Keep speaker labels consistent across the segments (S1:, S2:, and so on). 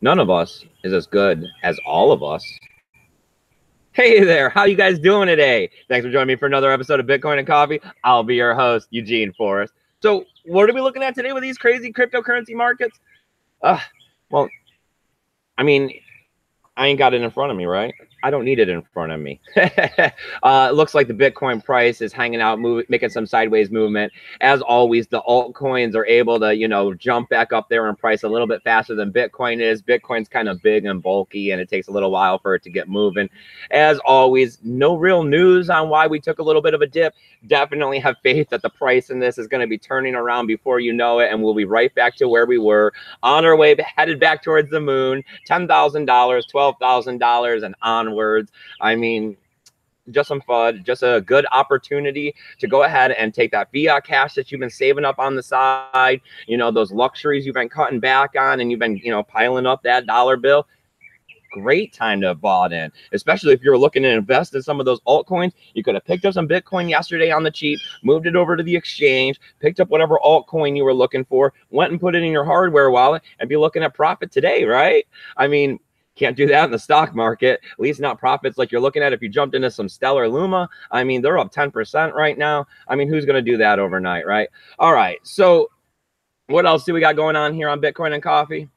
S1: None of us is as good as all of us. Hey there, how you guys doing today? Thanks for joining me for another episode of Bitcoin and Coffee. I'll be your host, Eugene Forrest. So what are we looking at today with these crazy cryptocurrency markets? Well, I mean, I ain't got it in front of me, right? I don't need it in front of me. It looks like the Bitcoin price is hanging out, making some sideways movement. As always, the altcoins are able to, jump back up there in price a little bit faster than Bitcoin is. Bitcoin's kind of big and bulky, and it takes a little while for it to get moving. As always, no real news on why we took a little bit of a dip. Definitely have faith that the price in this is going to be turning around before you know it, and we'll be right back to where we were on our way, headed back towards the moon, $10,000, $12,000, and onwards. I mean, just some fun, just a good opportunity to go ahead and take that fiat cash that you've been saving up on the side, those luxuries you've been cutting back on, and you've been, piling up that dollar bill. Great time to have bought in, especially if you're looking to invest in some of those altcoins. You could have picked up some Bitcoin yesterday on the cheap, moved it over to the exchange, picked up whatever altcoin you were looking for, went and put it in your hardware wallet, and be looking at profit today, right? I mean, can't do that in the stock market, at least not profits like you're looking at if you jumped into some Stellar Luma. I mean, they're up 10% right now. I mean, who's going to do that overnight, right? All right, so what else do we got going on here on Bitcoin and Coffee?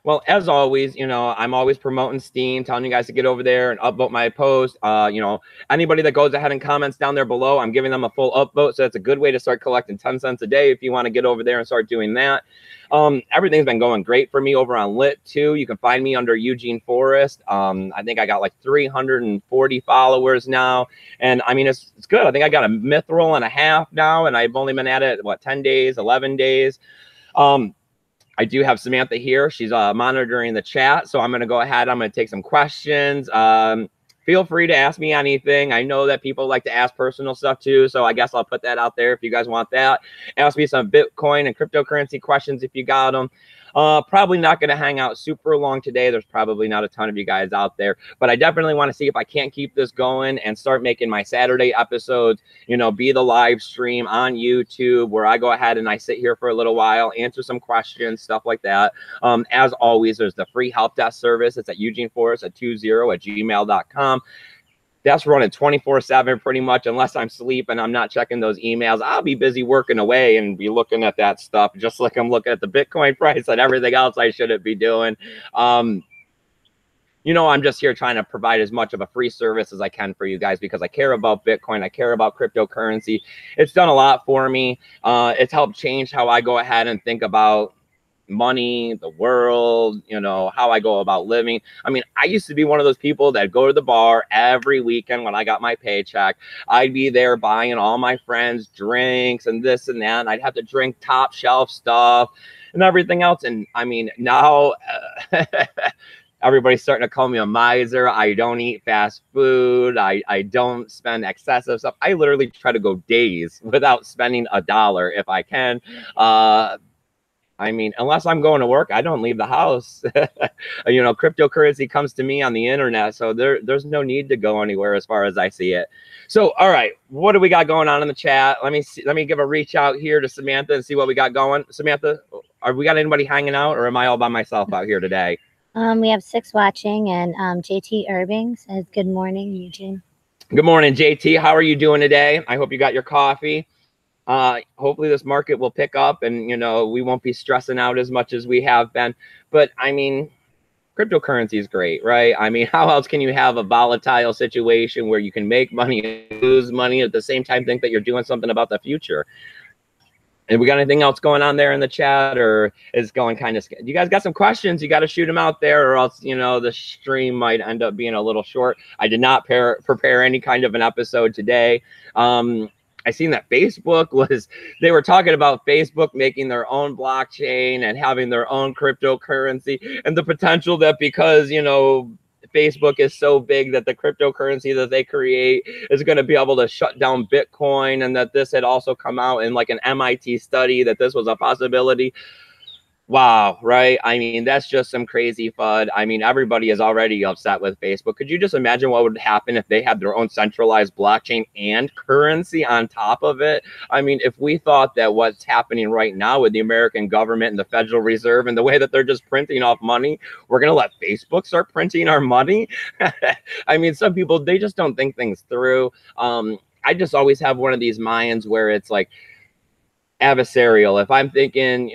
S1: Well, as always, I'm always promoting Steam, telling you guys to get over there and upvote my post. Anybody that goes ahead and comments down there below, I'm giving them a full upvote. So that's a good way to start collecting 10 cents a day if you want to get over there and start doing that. Everything's been going great for me over on Lit too. You can find me under Eugene Forrest. I think I got like 340 followers now. And I mean, it's good. I think I got a mithril and a half now, and I've only been at it, 10 days, 11 days. I do have Samantha here. She's monitoring the chat. So I'm going to go ahead. I'm going to take some questions. Feel free to ask me anything. I know that people like to ask personal stuff too. So I guess I'll put that out there if you guys want that. Ask me some Bitcoin and cryptocurrency questions if you got them. Probably not going to hang out super long today. There's probably not a ton of you guys out there, but I definitely want to see if I can't keep this going and start making my Saturday episodes, be the live stream on YouTube where I go ahead and I sit here for a little while, answer some questions, stuff like that. As always, there's the free help desk service. It's at eugeneforrest20@gmail.com. That's running 24/7 pretty much, unless I'm sleeping. I'm not checking those emails. I'll be busy working away and be looking at that stuff, just like I'm looking at the Bitcoin price and everything else I shouldn't be doing. I'm just here trying to provide as much of a free service as I can for you guys because I care about Bitcoin. I care about cryptocurrency. It's done a lot for me. It's helped change how I go ahead and think about money, the world, how I go about living. I mean, I used to be one of those people that go to the bar every weekend when I got my paycheck. I'd be there buying all my friends drinks and this and that, and I'd have to drink top shelf stuff and everything else. And I mean, now everybody's starting to call me a miser. I don't eat fast food. I don't spend excessive stuff. I literally try to go days without spending $1 if I can. I mean, unless I'm going to work, I don't leave the house. Cryptocurrency comes to me on the internet, so there's no need to go anywhere as far as I see it. So, all right, what do we got going on in the chat? Let me give a reach out here to Samantha and see what we got going. Samantha, we got anybody hanging out, or am I all by myself out here today?
S2: We have 6 watching, and JT Irving says, good morning, Eugene.
S1: Good morning, JT. How are you doing today? I hope you got your coffee. Hopefully this market will pick up and, we won't be stressing out as much as we have been. But I mean, cryptocurrency is great, right? I mean, how else can you have a volatile situation where you can make money and lose money at the same time, think that you're doing something about the future? And we got anything else going on there in the chat, or is going kind of, you guys got some questions, you got to shoot them out there, or else, the stream might end up being a little short. I did not prepare any kind of an episode today. I seen that they were talking about Facebook making their own blockchain and having their own cryptocurrency, and the potential that because, Facebook is so big that the cryptocurrency that they create is going to be able to shut down Bitcoin, and that this had also come out in like an MIT study that this was a possibility. Wow, right? I mean, that's just some crazy FUD. I mean, everybody is already upset with Facebook. Could you just imagine what would happen if they had their own centralized blockchain and currency on top of it? I mean, if we thought that what's happening right now with the American government and the Federal Reserve and the way that they're just printing off money, we're going to let Facebook start printing our money? I mean, some people, they just don't think things through. I just always have one of these minds where it's like, adversarial. If I'm thinking,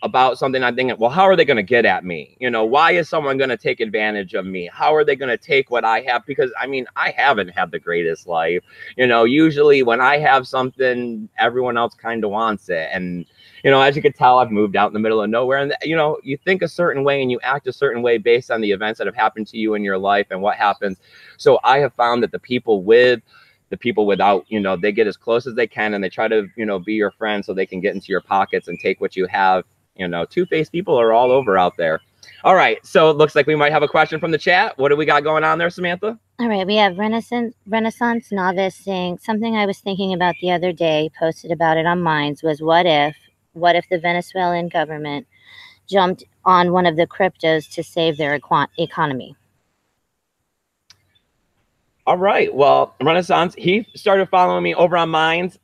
S1: about something, I'm thinking, well, how are they going to get at me? Why is someone going to take advantage of me? How are they going to take what I have? Because I mean, I haven't had the greatest life. Usually when I have something, everyone else kind of wants it. And as you can tell, I've moved out in the middle of nowhere, and you think a certain way and you act a certain way based on the events that have happened to you in your life and what happens. So I have found that the people without, they get as close as they can, and they try to, be your friend so they can get into your pockets and take what you have. Two-faced people are all over out there. All right. So it looks like we might have a question from the chat. What do we got going on there, Samantha?
S2: All right, we have Renaissance Novice saying something I was thinking about the other day, posted about it on Minds, was what if the Venezuelan government jumped on one of the cryptos to save their economy?
S1: All right. Well, Renaissance, he started following me over on Minds.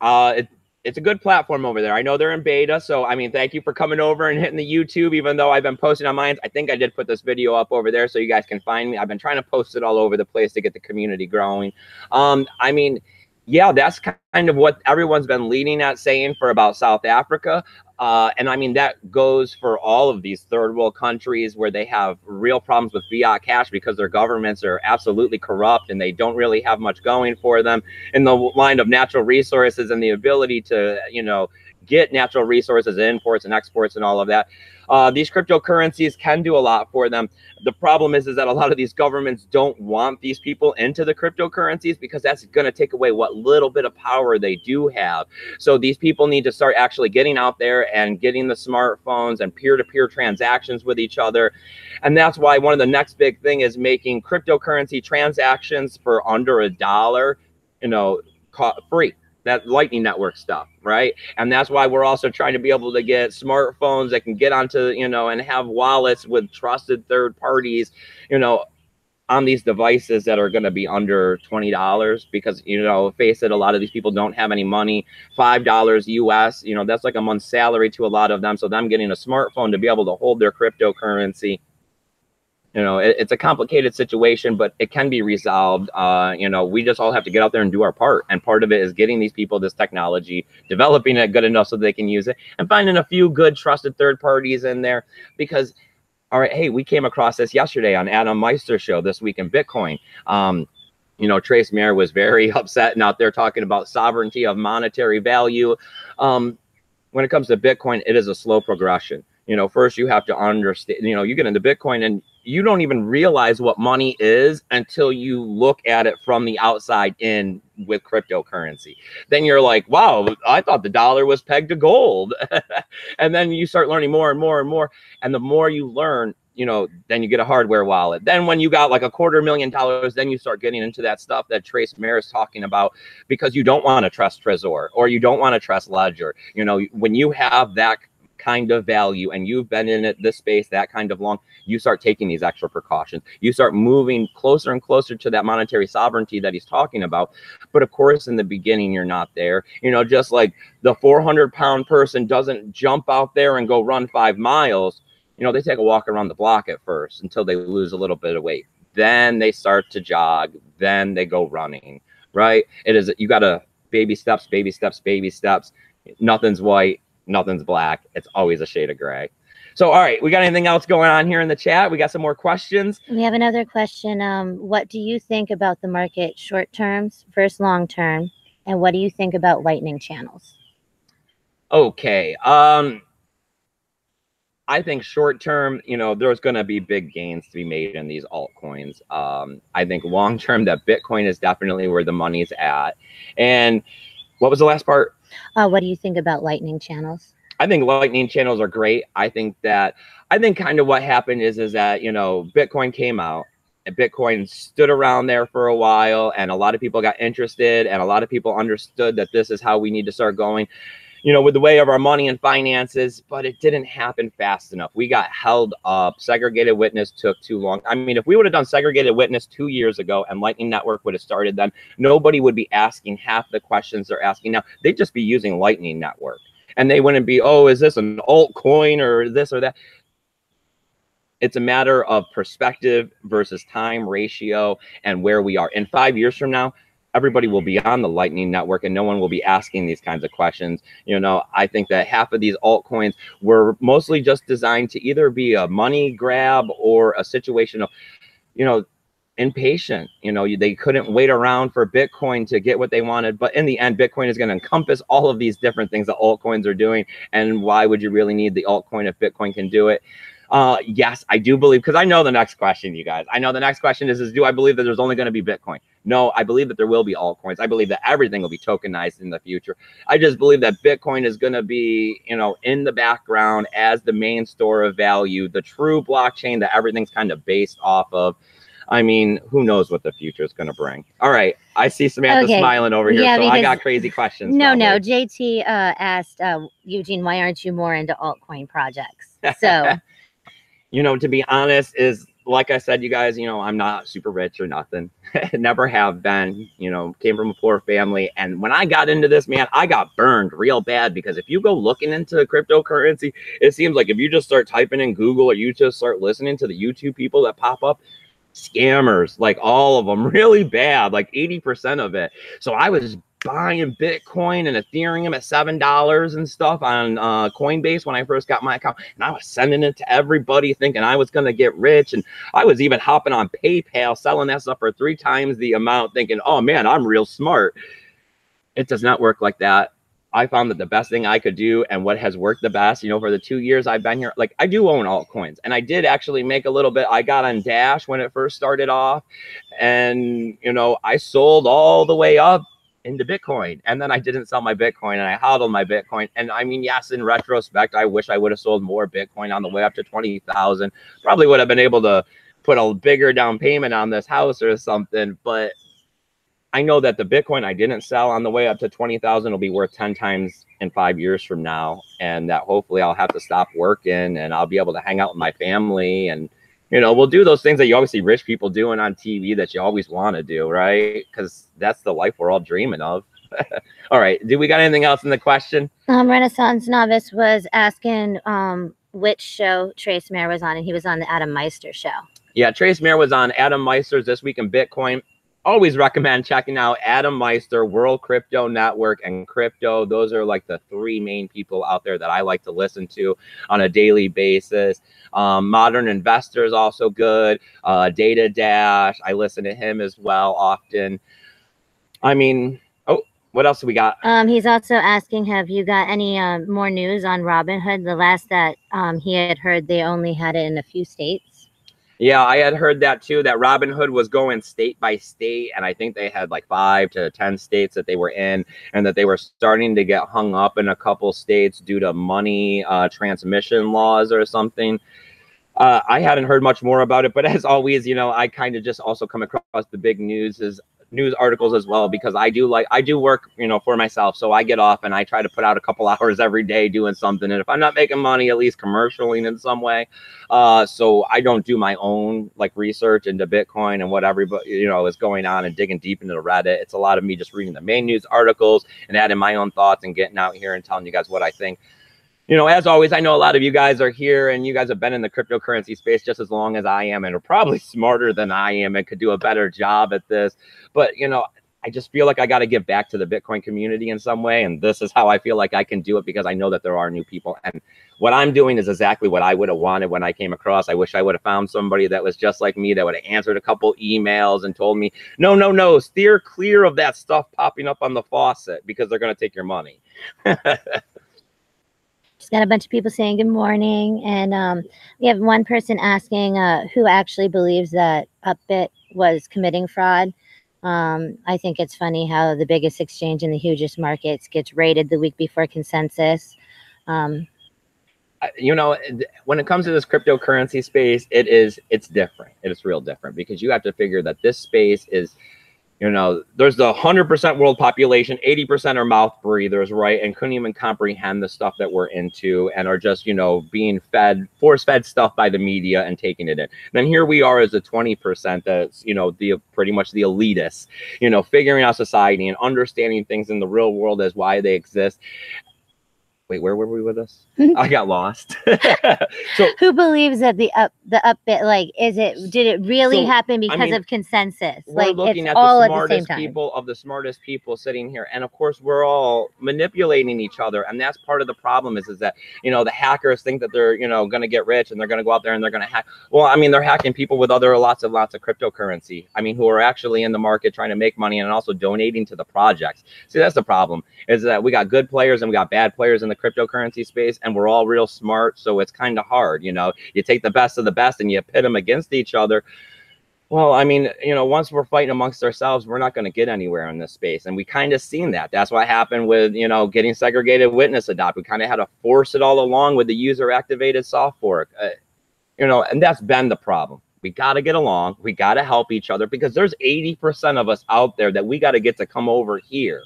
S1: It's a good platform over there. I know they're in beta. So, I mean, thank you for coming over and hitting the YouTube, even though I've been posting on Minds. I think I did put this video up over there so you guys can find me. I've been trying to post it all over the place to get the community growing. I mean, yeah, that's kind of what everyone's been leaning at saying for about South Africa. And I mean, that goes for all of these third world countries where they have real problems with fiat cash because their governments are absolutely corrupt and they don't really have much going for them in the line of natural resources and the ability to, get natural resources, imports and exports and all of that. These cryptocurrencies can do a lot for them. The problem is that a lot of these governments don't want these people into the cryptocurrencies because that's going to take away what little bit of power they do have. So these people need to start actually getting out there and getting the smartphones and peer-to-peer transactions with each other. And that's why one of the next big thing is making cryptocurrency transactions for under $1, free. That Lightning Network stuff, right? And that's why we're also trying to be able to get smartphones that can get onto, and have wallets with trusted third parties, on these devices that are going to be under $20 because, face it, a lot of these people don't have any money. $5 US, that's like a month's salary to a lot of them. So them getting a smartphone to be able to hold their cryptocurrency, it's a complicated situation, but it can be resolved. We just all have to get out there and do our part. And part of it is getting these people this technology, developing it good enough so they can use it, and finding a few good trusted third parties in there. Because, all right, hey, we came across this yesterday on Adam Meister's show, This Week in Bitcoin. Trace Mayer was very upset and out there talking about sovereignty of monetary value. When it comes to Bitcoin, it is a slow progression. First you have to understand, you get into Bitcoin and you don't even realize what money is until you look at it from the outside in with cryptocurrency. Then you're like, wow, I thought the dollar was pegged to gold. And then you start learning more and more and more. And the more you learn, then you get a hardware wallet. Then when you got like $250,000, then you start getting into that stuff that Trace Mayer is talking about, because you don't want to trust Trezor or you don't want to trust Ledger. When you have that kind of value and you've been in this space that kind of long, you start taking these extra precautions. You start moving closer and closer to that monetary sovereignty that he's talking about. But of course, in the beginning, you're not there. Just like the 400-pound person doesn't jump out there and go run 5 miles. They take a walk around the block at first until they lose a little bit of weight. Then they start to jog. Then they go running, right? You got to baby steps, baby steps, baby steps. Nothing's white. Nothing's black. It's always a shade of gray. So, all right, we got anything else going on here in the chat? We got some more questions.
S2: We have another question. What do you think about the market short terms versus long term? And what do you think about lightning channels?
S1: Okay. I think short term, there's going to be big gains to be made in these altcoins. I think long term that Bitcoin is definitely where the money's at. And what was the last part?
S2: What do you think about lightning channels?
S1: I think lightning channels are great. I think kind of what happened is that, Bitcoin came out and Bitcoin stood around there for a while and a lot of people got interested and a lot of people understood that this is how we need to start going. with the way of our money and finances, but it didn't happen fast enough. We got held up. Segregated witness took too long. I mean, if we would have done segregated witness 2 years ago and Lightning Network would have started then, nobody would be asking half the questions they're asking now. They'd just be using Lightning Network. And they wouldn't be, oh, is this an altcoin or this or that? It's a matter of perspective versus time ratio and where we are. In 5 years from now, everybody will be on the Lightning Network and no one will be asking these kinds of questions. I think that half of these altcoins were mostly just designed to either be a money grab or a situation of, impatient. They couldn't wait around for Bitcoin to get what they wanted. But in the end, Bitcoin is going to encompass all of these different things that altcoins are doing. And why would you really need the altcoin if Bitcoin can do it? Yes, I do believe, because I know the next question, you guys. I know the next question is do I believe that there's only going to be Bitcoin? No, I believe that there will be altcoins. I believe that everything will be tokenized in the future. I just believe that Bitcoin is going to be, in the background as the main store of value, the true blockchain that everything's kind of based off of. I mean, who knows what the future is going to bring. All right. I see Samantha smiling over here, so I got crazy questions.
S2: No, JT asked, Eugene, why aren't you more into altcoin projects? So...
S1: to be honest, is like I said, you guys, I'm not super rich or nothing. Never have been, came from a poor family. And when I got into this, man, I got burned real bad, because if you go looking into cryptocurrency, it seems like if you just start typing in Google or you just start listening to the YouTube people that pop up, scammers, like all of them, really bad, like 80% of it. So I was buying Bitcoin and Ethereum at $7 and stuff on Coinbase when I first got my account, and I was sending it to everybody thinking I was going to get rich. And I was even hopping on PayPal selling that stuff for 3 times the amount, thinking, oh man, I'm real smart. It does not work like that. I found that the best thing I could do, and what has worked the best, for the 2 years I've been here, like I do own altcoins, and I did actually make a little bit. I got on Dash when it first started off, and I sold all the way up into Bitcoin, and then I didn't sell my Bitcoin, and I hodled my Bitcoin. And I mean, yes, in retrospect, I wish I would have sold more Bitcoin on the way up to 20,000. Probably would have been able to put a bigger down payment on this house or something, but I know that the Bitcoin I didn't sell on the way up to 20,000 will be worth 10 times in 5 years from now. And that hopefully I'll have to stop working and I'll be able to hang out with my family. And, we'll do those things that you always see rich people doing on TV that you always want to do, right? Because that's the life we're all dreaming of. All right. Do we got anything else in the question?
S2: Renaissance Novice was asking which show Trace Mayer was on, and he was on the Adam Meister show.
S1: Yeah, Trace Mayer was on Adam Meister's This Week in Bitcoin. Always recommend checking out Adam Meister, World Crypto Network, and Crypto. Those are like the 3 main people out there that I like to listen to on a daily basis. Modern Investor is also good. Data Dash, I listen to him as well often. I mean, what else do we got?
S2: He's also asking, have you got any more news on Robinhood? The last that he had heard, they only had it in a few states.
S1: Yeah, I had heard that too, that Robinhood was going state by state, and I think they had like 5 to 10 states that they were in, and that they were starting to get hung up in a couple states due to money transmission laws or something. I hadn't heard much more about it, but as always, I kind of just also come across the big news articles as well, because I do work, for myself. So I get off and I try to put out a couple hours every day doing something. And if I'm not making money, at least commercially in some way. So I don't do my own like research into Bitcoin and what everybody, is going on and digging deep into the Reddit. It's a lot of me just reading the main news articles and adding my own thoughts and getting out here and telling you guys what I think. As always, I know a lot of you guys are here and you guys have been in the cryptocurrency space just as long as I am and are probably smarter than I am and could do a better job at this. But, I just feel like I got to give back to the Bitcoin community in some way. And this is how I feel like I can do it, because I know that there are new people. And what I'm doing is exactly what I would have wanted when I came across. I wish I would have found somebody that was just like me, that would have answered a couple emails and told me, no, steer clear of that stuff popping up on the faucet because they're going to take your money.
S2: Just got a bunch of people saying good morning, and we have one person asking who actually believes that Upbit was committing fraud. I think it's funny how the biggest exchange in the hugest markets gets raided the week before consensus.
S1: When it comes to this cryptocurrency space, it's different. It is real different, because you have to figure that this space is, You know, there's the 100% world population, 80% are mouth breathers, right? And couldn't even comprehend the stuff that we're into and are just, you know, being fed, force-fed stuff by the media and taking it in. Then here we are as the 20% that's, you know, the pretty much the elitists, you know, figuring out society and understanding things in the real world as why they exist. Wait, where were we with this? I got lost.
S2: So who believes that the up bit, like, did it really happen because of consensus?
S1: We're
S2: like
S1: looking
S2: it's
S1: at
S2: all
S1: the
S2: at the same
S1: smartest
S2: time.
S1: people of the smartest people sitting here, and of course we're all manipulating each other, and that's part of the problem is that, you know, the hackers think that they're, you know, going to get rich and they're going to go out there and they're going to hack. Well, I mean, they're hacking people with other lots of cryptocurrency. I mean, who are actually in the market trying to make money and also donating to the projects. See, that's the problem, is that we got good players and we got bad players in the cryptocurrency space, and we're all real smart, so it's kind of hard. You know, you take the best of the best and you pit them against each other. Well, I mean, you know, once we're fighting amongst ourselves, we're not going to get anywhere in this space. And we kind of seen that. That's what happened with, you know, getting segregated witness adopt. We kind of had to force it all along with the user activated soft fork, you know, and that's been the problem. We got to get along. We got to help each other, because there's 80% of us out there that we got to get to come over here.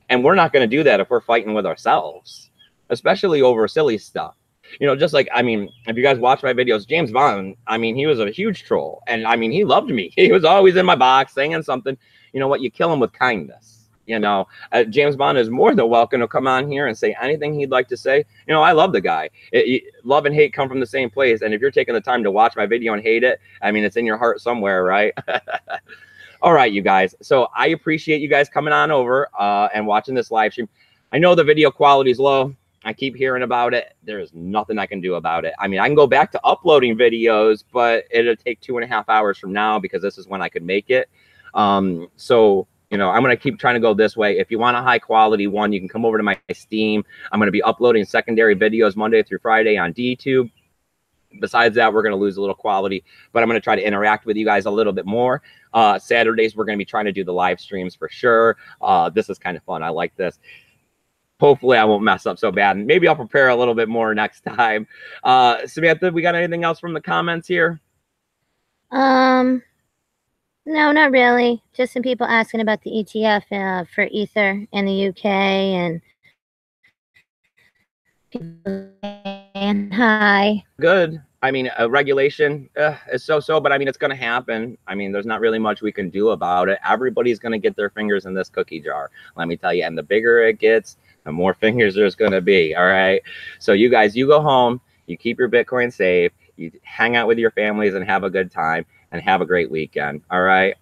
S1: And we're not going to do that if we're fighting with ourselves, especially over silly stuff. You know, just like, I mean, if you guys watch my videos, James Bond, I mean, he was a huge troll. And I mean, he loved me. He was always in my box saying something. You know what? You kill him with kindness. You know, James Bond is more than welcome to come on here and say anything he'd like to say. You know, I love the guy. Love and hate come from the same place. And if you're taking the time to watch my video and hate it, I mean, it's in your heart somewhere, right? All right, you guys. So I appreciate you guys coming on over and watching this live stream. I know the video quality is low. I keep hearing about it. There's nothing I can do about it. I mean, I can go back to uploading videos, but it'll take 2.5 hours from now, because this is when I could make it. So, you know, I'm going to keep trying to go this way. If you want a high quality one, you can come over to my Steam. I'm going to be uploading secondary videos Monday through Friday on DTube. Besides that, we're going to lose a little quality, but I'm going to try to interact with you guys a little bit more. Saturdays, we're going to be trying to do the live streams for sure. This is kind of fun. I like this. Hopefully I won't mess up so bad, and maybe I'll prepare a little bit more next time. Samantha, we got anything else from the comments here?
S2: No, not really. Just some people asking about the ETF for Ether in the UK, and hi.
S1: Good. I mean, regulation is so-so, but I mean, it's going to happen. I mean, there's not really much we can do about it. Everybody's going to get their fingers in this cookie jar, let me tell you. And the bigger it gets, the more fingers there's going to be. All right. So you guys, you go home, you keep your Bitcoin safe, you hang out with your families and have a good time, and have a great weekend. All right.